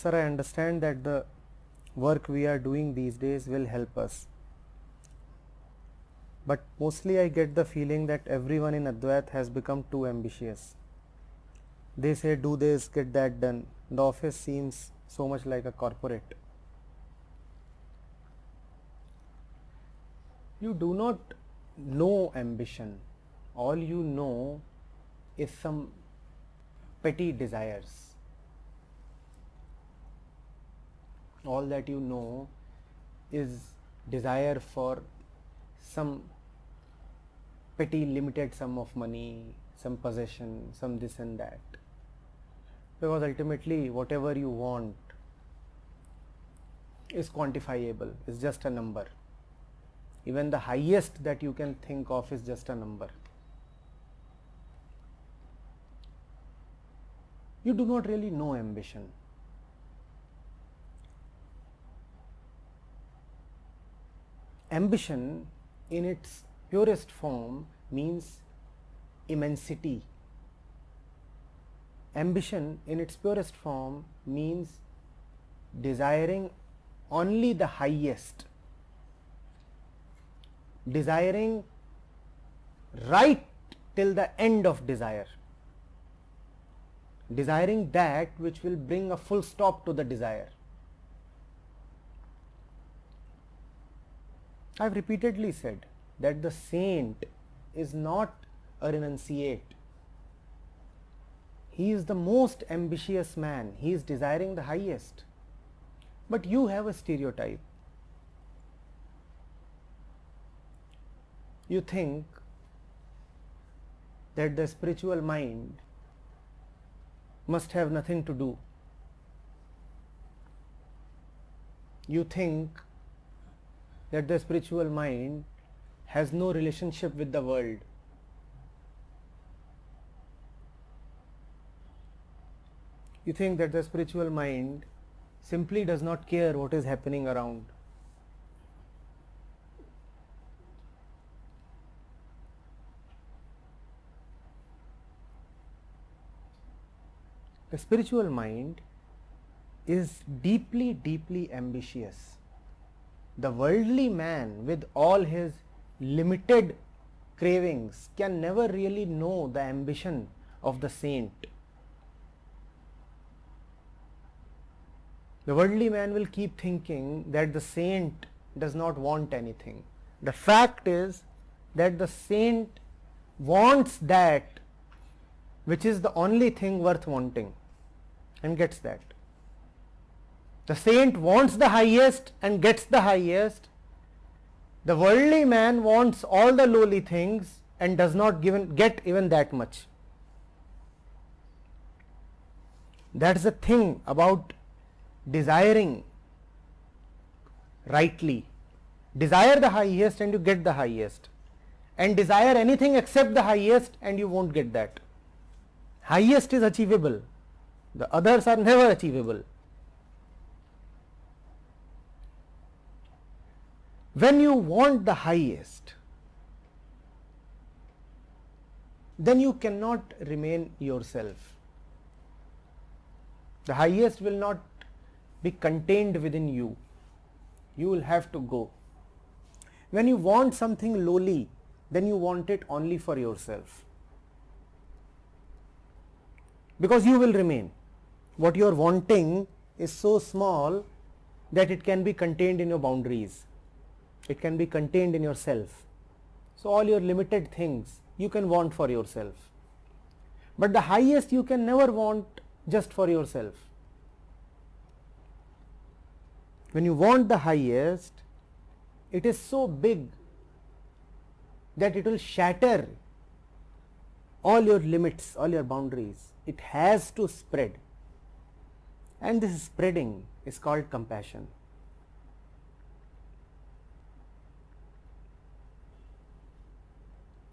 sir, I understand that the work we are doing these days will help us. But mostly I get the feeling that everyone in Advait has become too ambitious. They say do this, get that done. The office seems so much like a corporate. You do not know ambition. All you know is some petty desires. All that you know is desire for some petty limited sum of money, some possession, some this and that. Because ultimately whatever you want is quantifiable, is just a number. Even the highest that you can think of is just a number. You do not really know ambition. Ambition in its purest form means immensity. Ambition in its purest form means desiring only the highest, desiring right till the end of desire, desiring that which will bring a full stop to the desire. I have repeatedly said that the saint is not a renunciate. He is the most ambitious man. He is desiring the highest. But you have a stereotype. You think that the spiritual mind must have nothing to do. You think that the spiritual mind has no relationship with the world. You think that the spiritual mind simply does not care what is happening around. The spiritual mind is deeply, deeply ambitious. The worldly man with all his limited cravings can never really know the ambition of the saint. The worldly man will keep thinking that the saint does not want anything. The fact is that the saint wants that which is the only thing worth wanting, and gets that. The saint wants the highest and gets the highest. The worldly man wants all the lowly things and does not get even that much. That's the thing about desiring rightly. Desire the highest and you get the highest, and desire anything except the highest and you won't get that. Highest is achievable, the others are never achievable. When you want the highest, then you cannot remain yourself. The highest will not be contained within you. You will have to go. When you want something lowly, then you want it only for yourself, because you will remain. What you are wanting is so small that it can be contained in your boundaries. It can be contained in yourself. So all your limited things you can want for yourself. But the highest you can never want just for yourself. When you want the highest, it is so big that it will shatter all your limits, all your boundaries. It has to spread. And this spreading is called compassion.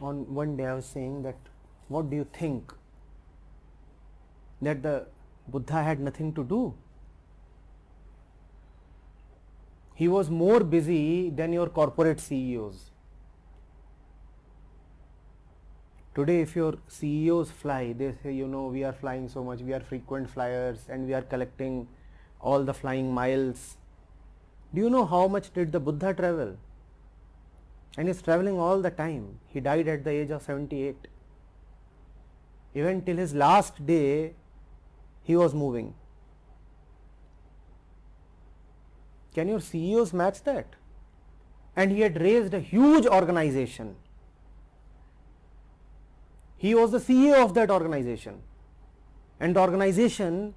On one day I was saying that, what do you think? That the Buddha had nothing to do? He was more busy than your corporate CEOs. Today if your CEOs fly, they say, we are flying so much, we are frequent flyers and we are collecting all the flying miles. Do you know how much did the Buddha travel? And he's traveling all the time. He died at the age of 78. Even till his last day, he was moving. Can your CEOs match that? And he had raised a huge organization. He was the CEO of that organization. And the organization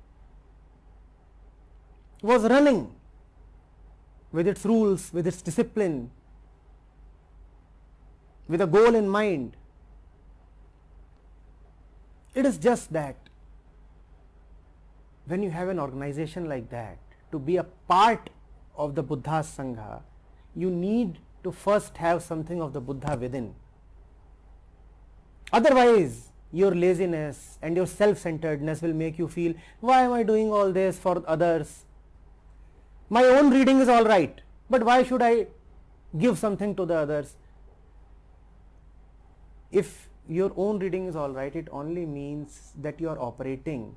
was running with its rules, with its discipline, with a goal in mind. It is just that when you have an organization like that, to be a part of the Buddha's Sangha, you need to first have something of the Buddha within. Otherwise, your laziness and your self-centeredness will make you feel, why am I doing all this for others? My own reading is all right, but why should I give something to the others? If your own reading is all right, it only means that you are operating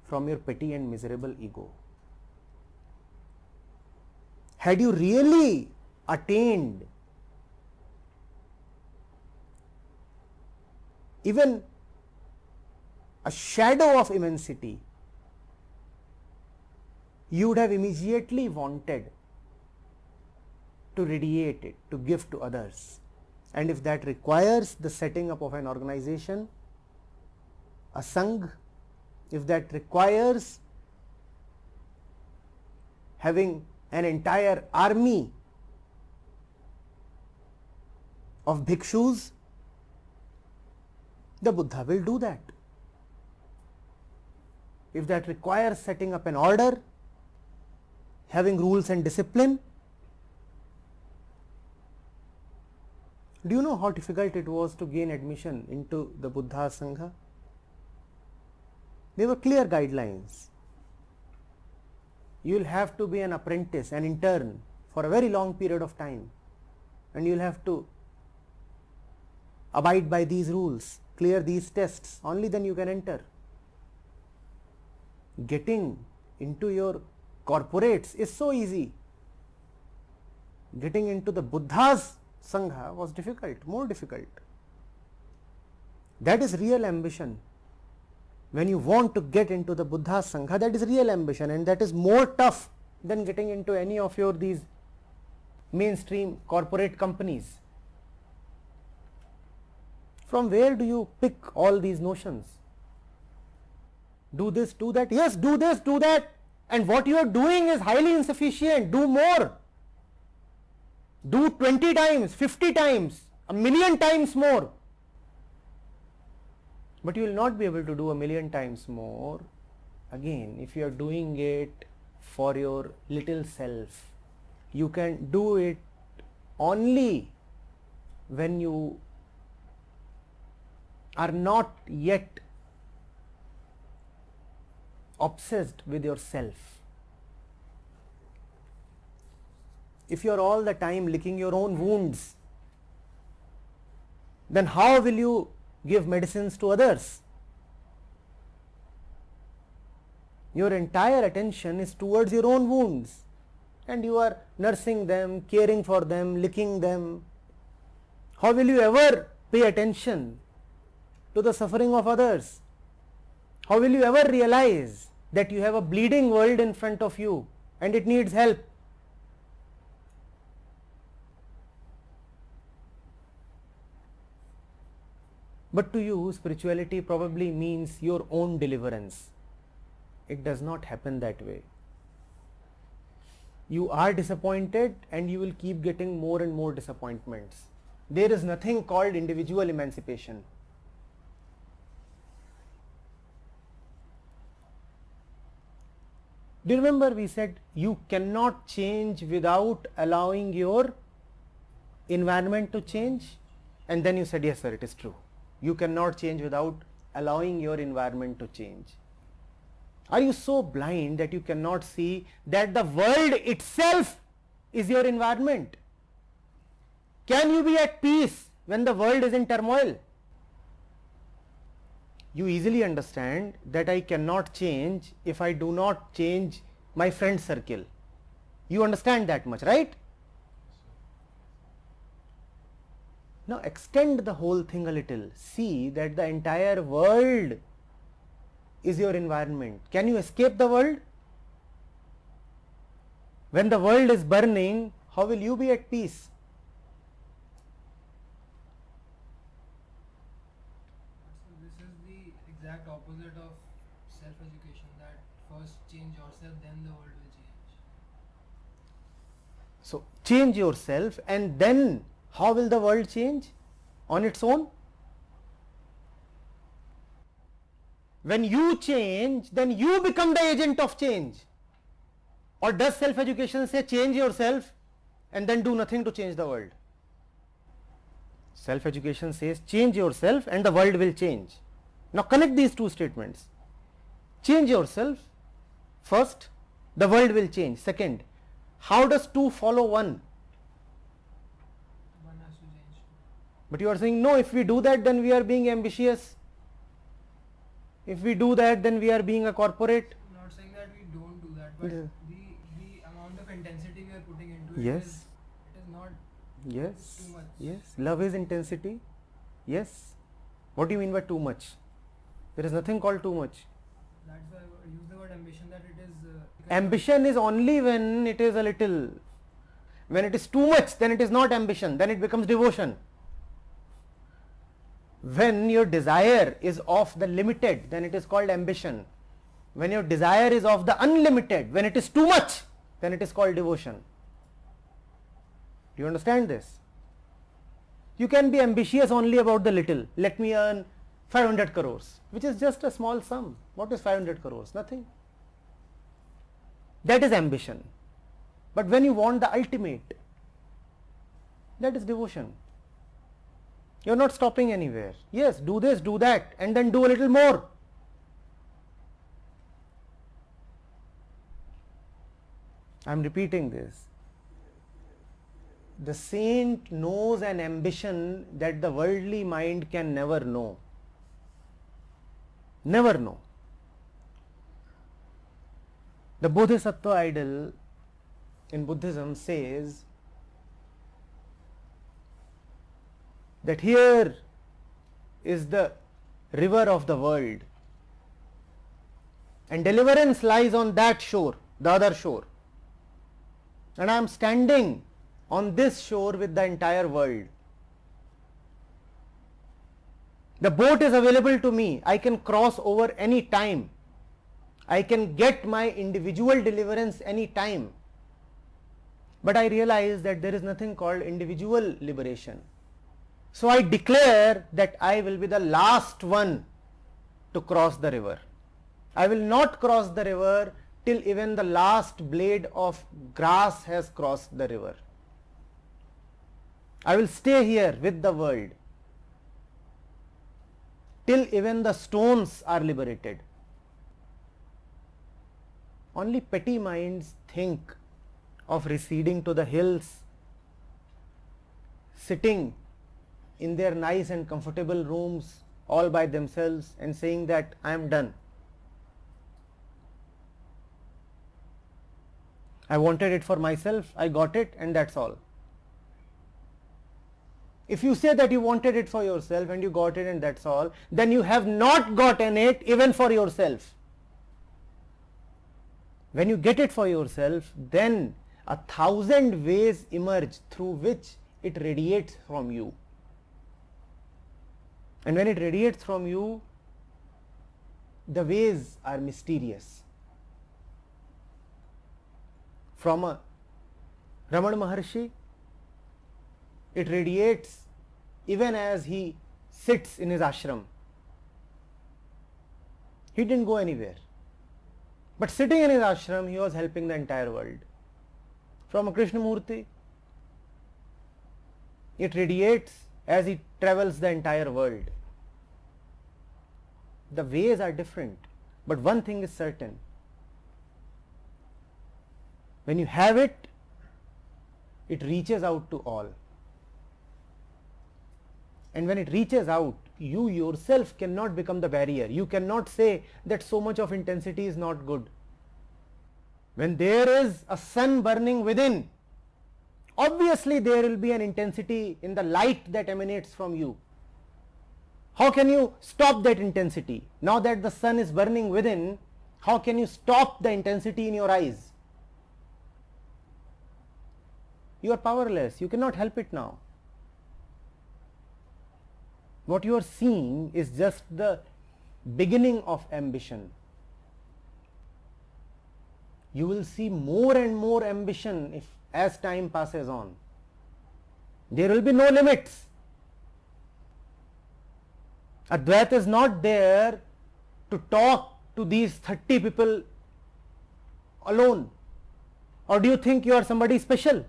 from your petty and miserable ego. Had you really attained even a shadow of immensity, you would have immediately wanted to radiate it, to give to others. And if that requires the setting up of an organization, a Sangh, if that requires having an entire army of bhikshus, the Buddha will do that. If that requires setting up an order, having rules and discipline, do you know how difficult it was to gain admission into the Buddha Sangha? There were clear guidelines. You will have to be an apprentice, an intern for a very long period of time, and you will have to abide by these rules, clear these tests, only then you can enter. Getting into your corporates is so easy. Getting into the Buddha's Sangha was difficult, more difficult. That is real ambition. When you want to get into the Buddha's Sangha, that is real ambition, and that is more tough than getting into any of your these mainstream corporate companies. From where do you pick all these notions? Do this, do that. Yes, do this, do that. And what you are doing is highly insufficient. Do more. Do 20 times, 50 times, 1,000,000 times more. But you will not be able to do 1,000,000 times more, again, if you are doing it for your little self. You can do it only when you are not yet obsessed with yourself. If you are all the time licking your own wounds, then how will you give medicines to others? Your entire attention is towards your own wounds, and you are nursing them, caring for them, licking them. How will you ever pay attention to the suffering of others? How will you ever realize that you have a bleeding world in front of you and it needs help? But to you, spirituality probably means your own deliverance. It does not happen that way. You are disappointed and you will keep getting more and more disappointments. There is nothing called individual emancipation. Do you remember we said you cannot change without allowing your environment to change? And then you said, yes sir, it is true. You cannot change without allowing your environment to change. Are you so blind that you cannot see that the world itself is your environment? Can you be at peace when the world is in turmoil? You easily understand that I cannot change if I do not change my friend circle. You understand that much, right? Now extend the whole thing a little. See that the entire world is your environment. Can you escape the world? When the world is burning, how will you be at peace? So this is the exact opposite of self-education, that first change yourself, then the world will change. So change yourself, and then how will the world change on its own? When you change, then you become the agent of change. Or does self-education say change yourself and then do nothing to change the world? Self-education says change yourself and the world will change. Now connect these two statements. Change yourself, first, the world will change. Second, how does two follow one? One has to change too. But you are saying, no, if we do that, then we are being ambitious. If we do that, then we are being a corporate. I'm not saying that we don't do that, but Yeah. the amount of intensity we are putting into Yes. it is not Yes. too much. Yes. Love is intensity. Yes. What do you mean by too much? There is nothing called too much. That's why I use the word ambition, that it is Ambition is only when it is a little. When it is too much, then it is not ambition, then it becomes devotion. When your desire is of the limited, then it is called ambition. When your desire is of the unlimited, when it is too much, then it is called devotion. Do you understand this? You can be ambitious only about the little. Let me earn 500 crores, which is just a small sum. What is 500 crores? Nothing. That is ambition. But when you want the ultimate, that is devotion. You are not stopping anywhere. Yes, do this, do that, and then do a little more. I am repeating this. The saint knows an ambition that the worldly mind can never know. Never know. The Bodhisattva idol in Buddhism says that here is the river of the world and deliverance lies on that shore, the other shore, and I am standing on this shore with the entire world. The boat is available to me. I can cross over any time. I can get my individual deliverance any time. But I realize that there is nothing called individual liberation. So I declare that I will be the last one to cross the river. I will not cross the river till even the last blade of grass has crossed the river. I will stay here with the world till even the stones are liberated. Only petty minds think of receding to the hills, sitting in their nice and comfortable rooms all by themselves and saying that I am done. I wanted it for myself, I got it, and that's all. If you say that you wanted it for yourself and you got it and that's all, then you have not gotten it even for yourself. When you get it for yourself, then 1,000 ways emerge through which it radiates from you. And when it radiates from you, the ways are mysterious. From a Ramana Maharshi, it radiates even as he sits in his ashram. He didn't go anywhere. But sitting in his ashram, he was helping the entire world. From a Krishnamurti, it radiates as he travels the entire world. The ways are different, but one thing is certain. When you have it, it reaches out to all. And when it reaches out, you yourself cannot become the barrier. You cannot say that so much of intensity is not good. When there is a sun burning within, obviously there will be an intensity in the light that emanates from you. How can you stop that intensity? Now that the sun is burning within, how can you stop the intensity in your eyes? You are powerless. You cannot help it now. What you are seeing is just the beginning of ambition. You will see more and more ambition as time passes on. There will be no limits. Advait is not there to talk to these 30 people alone. Or do you think you are somebody special?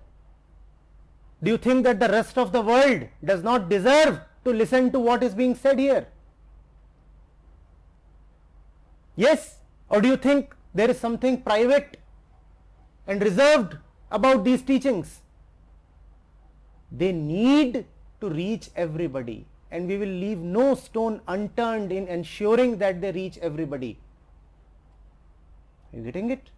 Do you think that the rest of the world does not deserve to listen to what is being said here? Yes? Or do you think there is something private and reserved about these teachings? They need to reach everybody, and we will leave no stone unturned in ensuring that they reach everybody. Are you getting it?